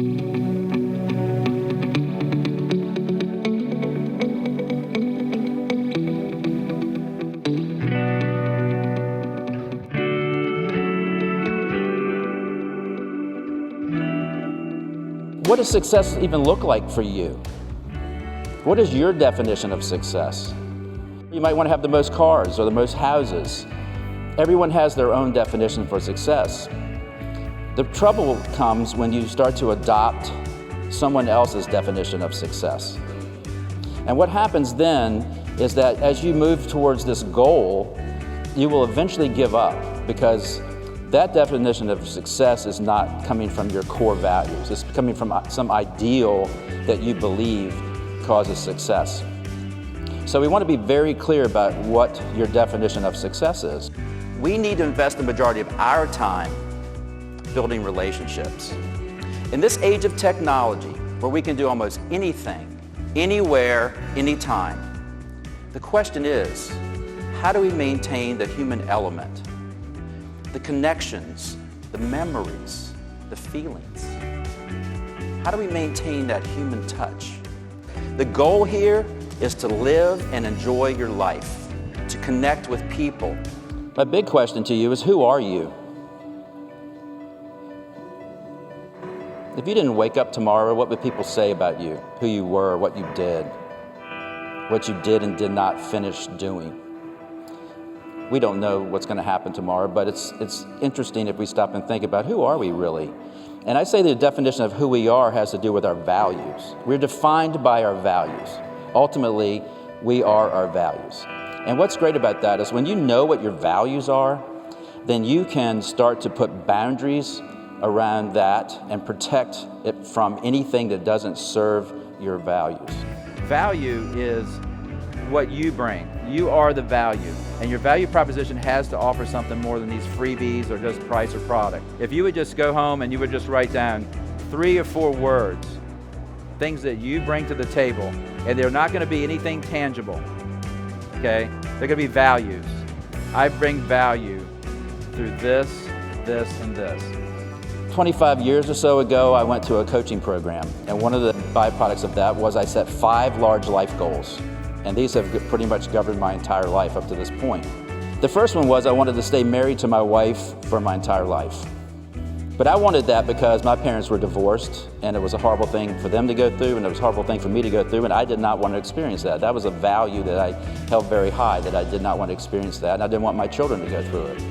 What does success even look like for you? What is your definition of success? You might want to have the most cars or the most houses. Everyone has their own definition for success. The trouble comes when you start to adopt someone else's definition of success. And what happens then is that as you move towards this goal, you will eventually give up, because that definition of success is not coming from your core values. It's coming from some ideal that you believe causes success. So we want to be very clear about what your definition of success is. We need to invest the majority of our time building relationships. In this age of technology, where we can do almost anything, anywhere, anytime, the question is, how do we maintain the human element? The connections, the memories, the feelings. How do we maintain that human touch? The goal here is to live and enjoy your life, to connect with people. My big question to you is, who are you? If you didn't wake up tomorrow, what would people say about you? Who you were, what you did and did not finish doing? We don't know what's going to happen tomorrow, but it's interesting if we stop and think about, who are we really? And I say the definition of who we are has to do with our values. We're defined by our values. Ultimately, we are our values. And what's great about that is when you know what your values are, then you can start to put boundaries around that and protect it from anything that doesn't serve your values. Value is what you bring. You are the value, and your value proposition has to offer something more than these freebies or just price or product. If you would just go home and you would just write down 3 or 4 words, things that you bring to the table, and they're not going to be anything tangible, okay? They're going to be values. I bring value through this, this, and this. 25 years or so ago, I went to a coaching program, and one of the byproducts of that was I set 5 large life goals. And these have pretty much governed my entire life up to this point. The first one was I wanted to stay married to my wife for my entire life. But I wanted that because my parents were divorced, and it was a horrible thing for them to go through, and it was a horrible thing for me to go through, and I did not want to experience that. That was a value that I held very high, that I did not want to experience that, and I didn't want my children to go through it.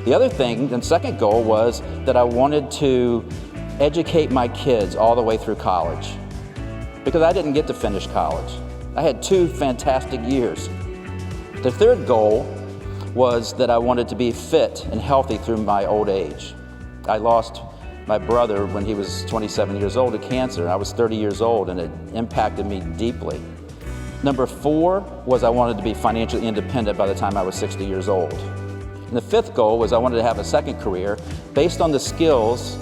The other thing, and second goal, was that I wanted to educate my kids all the way through college, because I didn't get to finish college. I had 2 fantastic years. The third goal was that I wanted to be fit and healthy through my old age. I lost my brother when he was 27 years old to cancer. I was 30 years old, and it impacted me deeply. Number 4 was I wanted to be financially independent by the time I was 60 years old. And the 5th goal was I wanted to have a second career based on the skills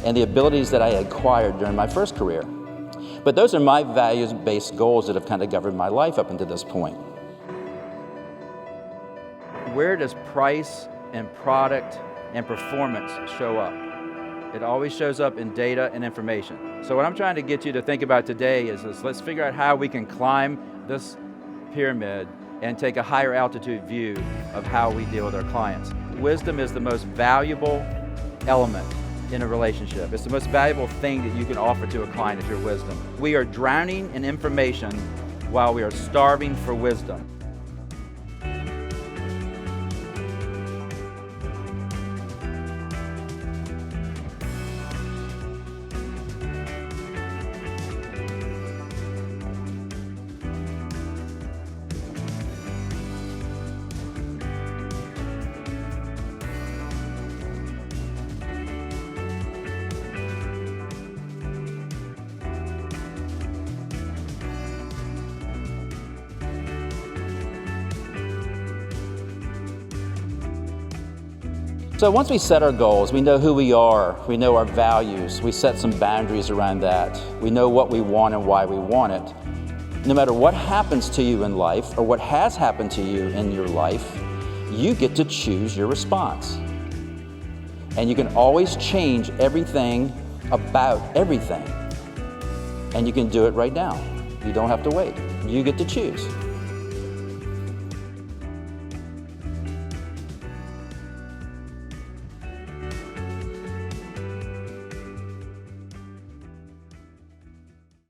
and the abilities that I had acquired during my first career. But those are my values-based goals that have kind of governed my life up until this point. Where does price and product and performance show up? It always shows up in data and information. So what I'm trying to get you to think about today is this: let's figure out how we can climb this pyramid and take a higher altitude view of how we deal with our clients. Wisdom is the most valuable element in a relationship. It's the most valuable thing that you can offer to a client, is your wisdom. We are drowning in information while we are starving for wisdom. So once we set our goals, we know who we are, we know our values, we set some boundaries around that, we know what we want and why we want it. No matter what happens to you in life or what has happened to you in your life, you get to choose your response. And you can always change everything about everything. And you can do it right now. You don't have to wait. You get to choose.